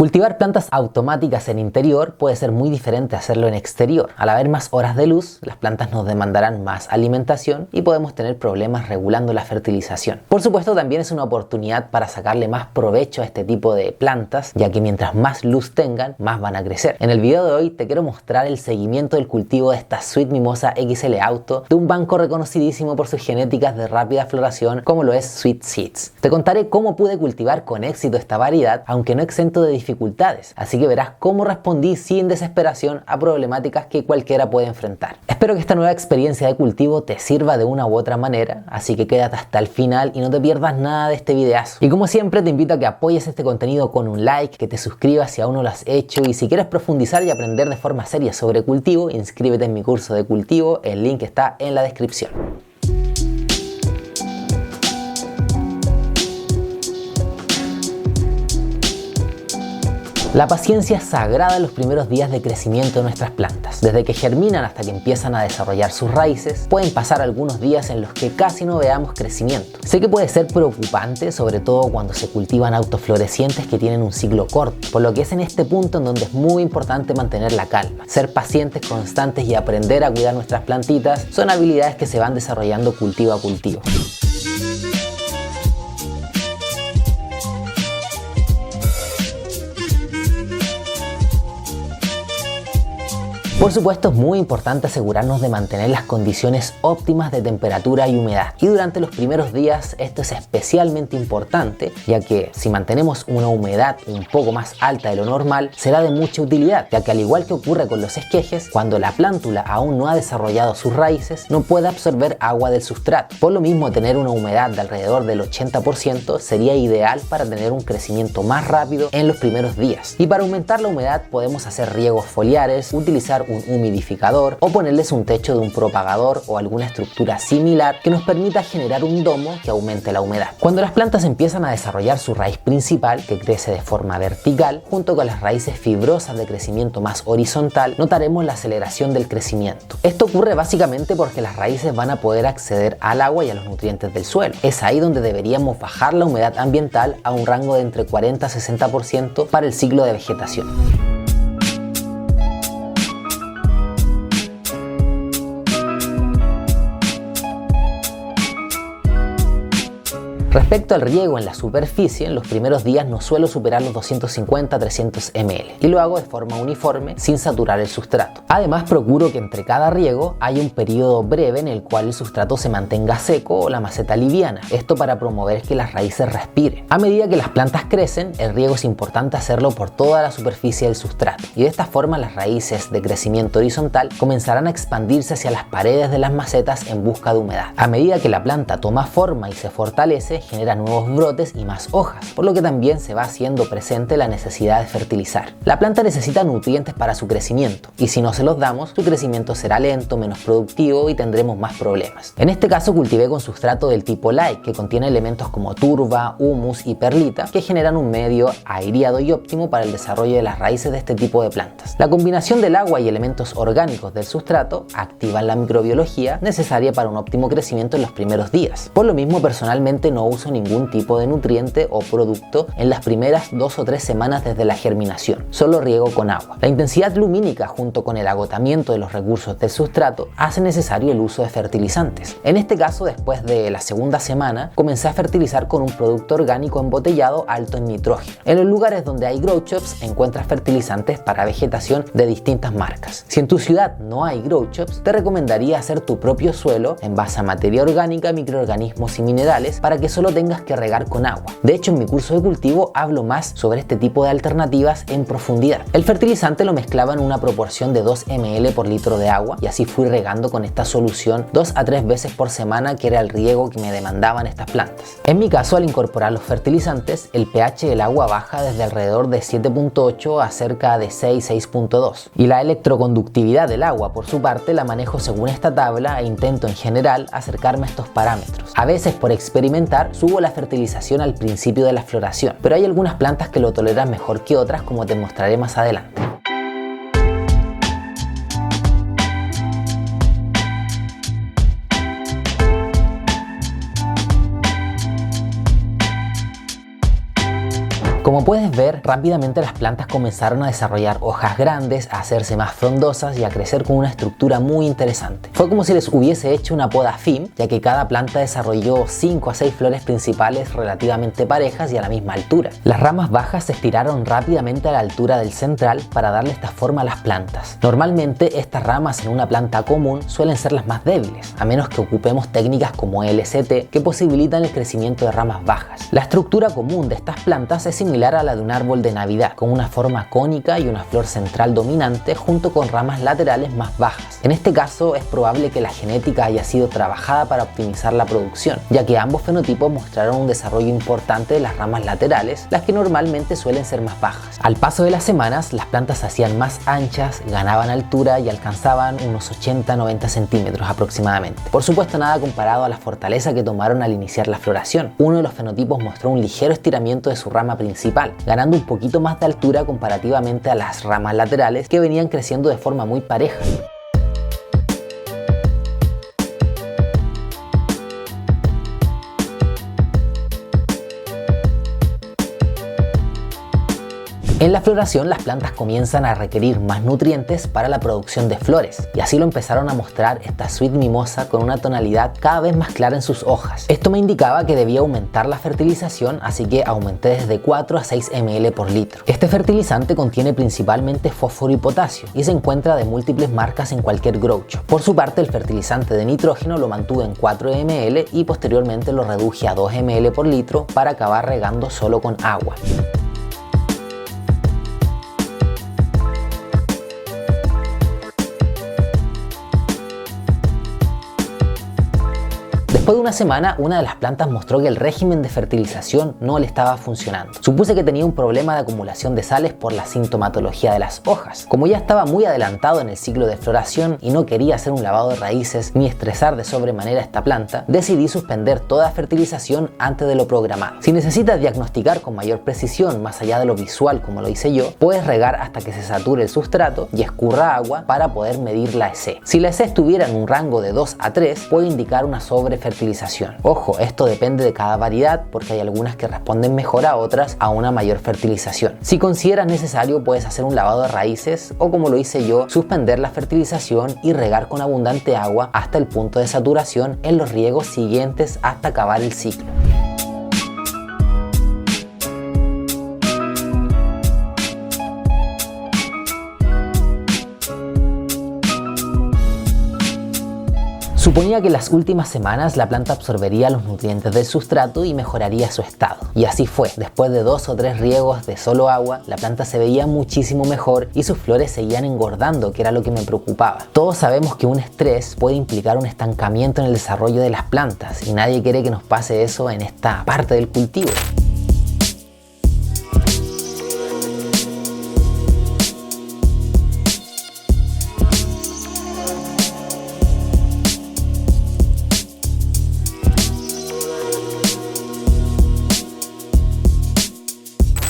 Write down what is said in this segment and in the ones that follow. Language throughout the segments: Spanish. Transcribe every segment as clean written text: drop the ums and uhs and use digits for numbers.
Cultivar plantas automáticas en interior puede ser muy diferente a hacerlo en exterior. Al haber más horas de luz, las plantas nos demandarán más alimentación y podemos tener problemas regulando la fertilización. Por supuesto, también es una oportunidad para sacarle más provecho a este tipo de plantas, ya que mientras más luz tengan, más van a crecer. En el video de hoy te quiero mostrar el seguimiento del cultivo de esta Sweet Mimosa XL Auto de un banco reconocidísimo por sus genéticas de rápida floración como lo es Sweet Seeds. Te contaré cómo pude cultivar con éxito esta variedad, aunque no exento de dificultades, así que verás cómo respondí sin desesperación a problemáticas que cualquiera puede enfrentar. Espero que esta nueva experiencia de cultivo te sirva de una u otra manera, así que quédate hasta el final y no te pierdas nada de este videazo. Y como siempre te invito a que apoyes este contenido con un like, que te suscribas si aún no lo has hecho, y si quieres profundizar y aprender de forma seria sobre cultivo, inscríbete en mi curso de cultivo, el link está en la descripción. La paciencia es sagrada en los primeros días de crecimiento de nuestras plantas. Desde que germinan hasta que empiezan a desarrollar sus raíces, pueden pasar algunos días en los que casi no veamos crecimiento. Sé que puede ser preocupante, sobre todo cuando se cultivan autoflorecientes que tienen un ciclo corto, por lo que es en este punto en donde es muy importante mantener la calma. Ser pacientes, constantes y aprender a cuidar nuestras plantitas son habilidades que se van desarrollando cultivo a cultivo. Por supuesto, es muy importante asegurarnos de mantener las condiciones óptimas de temperatura y humedad. Y durante los primeros días esto es especialmente importante, ya que si mantenemos una humedad un poco más alta de lo normal, será de mucha utilidad, ya que al igual que ocurre con los esquejes, cuando la plántula aún no ha desarrollado sus raíces, no puede absorber agua del sustrato. Por lo mismo, tener una humedad de alrededor del 80% sería ideal para tener un crecimiento más rápido en los primeros días. Y para aumentar la humedad podemos hacer riegos foliares, utilizar un humidificador o ponerles un techo de un propagador o alguna estructura similar que nos permita generar un domo que aumente la humedad. Cuando las plantas empiezan a desarrollar su raíz principal, que crece de forma vertical, junto con las raíces fibrosas de crecimiento más horizontal, notaremos la aceleración del crecimiento. Esto ocurre básicamente porque las raíces van a poder acceder al agua y a los nutrientes del suelo. Es ahí donde deberíamos bajar la humedad ambiental a un rango de entre 40 a 60% para el ciclo de vegetación. Respecto al riego en la superficie, en los primeros días no suelo superar los 250-300 ml y lo hago de forma uniforme sin saturar el sustrato. Además, procuro que entre cada riego haya un periodo breve en el cual el sustrato se mantenga seco o la maceta liviana, esto para promover que las raíces respiren. A medida que las plantas crecen, el riego es importante hacerlo por toda la superficie del sustrato y de esta forma las raíces de crecimiento horizontal comenzarán a expandirse hacia las paredes de las macetas en busca de humedad. A medida que la planta toma forma y se fortalece, genera nuevos brotes y más hojas, por lo que también se va haciendo presente la necesidad de fertilizar. La planta necesita nutrientes para su crecimiento y si no se los damos, su crecimiento será lento, menos productivo y tendremos más problemas. En este caso cultivé con sustrato del tipo light, que contiene elementos como turba, humus y perlita, que generan un medio aireado y óptimo para el desarrollo de las raíces de este tipo de plantas. La combinación del agua y elementos orgánicos del sustrato activan la microbiología necesaria para un óptimo crecimiento en los primeros días. Por lo mismo, personalmente no uso ningún tipo de nutriente o producto en las primeras 2 o 3 semanas desde la germinación, solo riego con agua. La intensidad lumínica junto con el agotamiento de los recursos del sustrato hace necesario el uso de fertilizantes. En este caso, después de la segunda semana, comencé a fertilizar con un producto orgánico embotellado alto en nitrógeno. En los lugares donde hay grow shops encuentras fertilizantes para vegetación de distintas marcas. Si en tu ciudad no hay grow shops, te recomendaría hacer tu propio suelo en base a materia orgánica, microorganismos y minerales para que solo tengas que regar con agua. De hecho, en mi curso de cultivo hablo más sobre este tipo de alternativas en profundidad. El fertilizante lo mezclaba en una proporción de 2 ml por litro de agua y así fui regando con esta solución 2 a 3 veces por semana, que era el riego que me demandaban estas plantas. En mi caso, al incorporar los fertilizantes, el pH del agua baja desde alrededor de 7.8 a cerca de 6-6.2 y la electroconductividad del agua, por su parte, la manejo según esta tabla e intento en general acercarme a estos parámetros. A veces, por experimentar, subo la fertilización al principio de la floración, pero hay algunas plantas que lo toleran mejor que otras, como te mostraré más adelante. Como puedes ver, rápidamente las plantas comenzaron a desarrollar hojas grandes, a hacerse más frondosas y a crecer con una estructura muy interesante. Fue como si les hubiese hecho una poda FIM, ya que cada planta desarrolló 5 a 6 flores principales relativamente parejas y a la misma altura. Las ramas bajas se estiraron rápidamente a la altura del central para darle esta forma a las plantas. Normalmente estas ramas en una planta común suelen ser las más débiles, a menos que ocupemos técnicas como LCT que posibilitan el crecimiento de ramas bajas. La estructura común de estas plantas es similar a la de un árbol de Navidad, con una forma cónica y una flor central dominante junto con ramas laterales más bajas. En este caso es probable que la genética haya sido trabajada para optimizar la producción, ya que ambos fenotipos mostraron un desarrollo importante de las ramas laterales, las que normalmente suelen ser más bajas. Al paso de las semanas, las plantas se hacían más anchas, ganaban altura y alcanzaban unos 80-90 centímetros aproximadamente. Por supuesto, nada comparado a la fortaleza que tomaron al iniciar la floración. Uno de los fenotipos mostró un ligero estiramiento de su rama principal, ganando un poquito más de altura comparativamente a las ramas laterales que venían creciendo de forma muy pareja. En la floración, las plantas comienzan a requerir más nutrientes para la producción de flores, y así lo empezaron a mostrar esta Sweet Mimosa con una tonalidad cada vez más clara en sus hojas. Esto me indicaba que debía aumentar la fertilización, así que aumenté desde 4 a 6 ml por litro. Este fertilizante contiene principalmente fósforo y potasio, y se encuentra de múltiples marcas en cualquier grow shop. Por su parte, el fertilizante de nitrógeno lo mantuve en 4 ml y posteriormente lo reduje a 2 ml por litro para acabar regando solo con agua. Después de una semana, una de las plantas mostró que el régimen de fertilización no le estaba funcionando. Supuse que tenía un problema de acumulación de sales por la sintomatología de las hojas. Como ya estaba muy adelantado en el ciclo de floración y no quería hacer un lavado de raíces ni estresar de sobremanera esta planta, decidí suspender toda fertilización antes de lo programado. Si necesitas diagnosticar con mayor precisión, más allá de lo visual como lo hice yo, puedes regar hasta que se sature el sustrato y escurra agua para poder medir la EC. Si la EC estuviera en un rango de 2 a 3, puede indicar una sobrefertilización. Ojo, esto depende de cada variedad porque hay algunas que responden mejor a otras a una mayor fertilización. Si consideras necesario, puedes hacer un lavado de raíces o, como lo hice yo, suspender la fertilización y regar con abundante agua hasta el punto de saturación en los riegos siguientes hasta acabar el ciclo. Suponía que en las últimas semanas la planta absorbería los nutrientes del sustrato y mejoraría su estado. Y así fue. Después de 2 o 3 riegos de solo agua, la planta se veía muchísimo mejor y sus flores seguían engordando, que era lo que me preocupaba. Todos sabemos que un estrés puede implicar un estancamiento en el desarrollo de las plantas y nadie quiere que nos pase eso en esta parte del cultivo.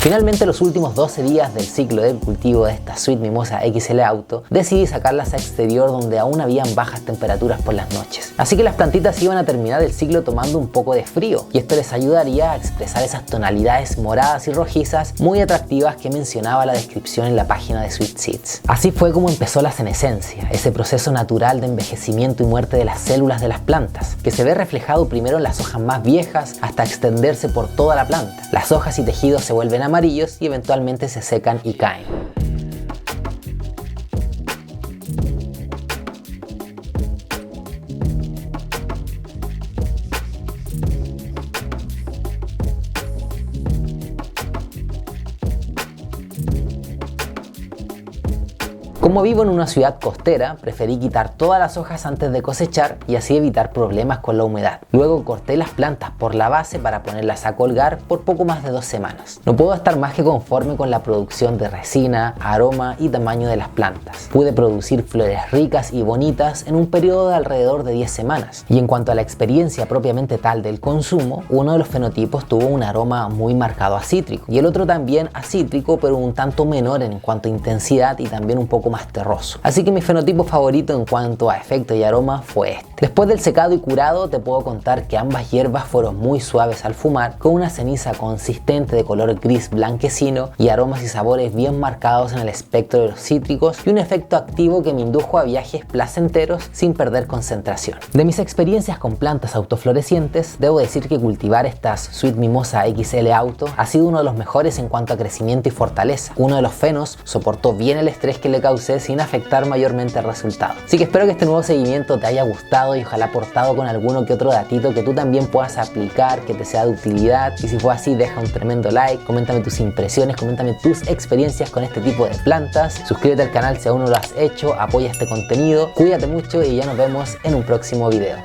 Finalmente, los últimos 12 días del ciclo del cultivo de esta Sweet Mimosa XL Auto, decidí sacarlas a exterior donde aún habían bajas temperaturas por las noches. Así que las plantitas iban a terminar el ciclo tomando un poco de frío, y esto les ayudaría a expresar esas tonalidades moradas y rojizas muy atractivas que mencionaba la descripción en la página de Sweet Seeds. Así fue como empezó la senescencia, ese proceso natural de envejecimiento y muerte de las células de las plantas, que se ve reflejado primero en las hojas más viejas hasta extenderse por toda la planta. Las hojas y tejidos se vuelven amarillos y eventualmente se secan y caen. Como vivo en una ciudad costera, preferí quitar todas las hojas antes de cosechar y así evitar problemas con la humedad. Luego corté las plantas por la base para ponerlas a colgar por poco más de 2 semanas. No puedo estar más que conforme con la producción de resina, aroma y tamaño de las plantas. Pude producir flores ricas y bonitas en un periodo de alrededor de 10 semanas. Y en cuanto a la experiencia propiamente tal del consumo, uno de los fenotipos tuvo un aroma muy marcado a cítrico y el otro también a cítrico, pero un tanto menor en cuanto a intensidad y también un poco más terroso. Así que mi fenotipo favorito en cuanto a efecto y aroma fue este. Después del secado y curado te puedo contar que ambas hierbas fueron muy suaves al fumar, con una ceniza consistente de color gris blanquecino y aromas y sabores bien marcados en el espectro de los cítricos y un efecto activo que me indujo a viajes placenteros sin perder concentración. De mis experiencias con plantas autoflorecientes, debo decir que cultivar estas Sweet Mimosa XL Auto ha sido uno de los mejores en cuanto a crecimiento y fortaleza. Uno de los fenos soportó bien el estrés que le causé sin afectar mayormente el resultado. Así que espero que este nuevo seguimiento te haya gustado y ojalá aportado con alguno que otro datito que tú también puedas aplicar, que te sea de utilidad. Y si fue así, deja un tremendo like, coméntame tus impresiones, coméntame tus experiencias con este tipo de plantas, suscríbete al canal si aún no lo has hecho, apoya este contenido, cuídate mucho y ya nos vemos en un próximo video.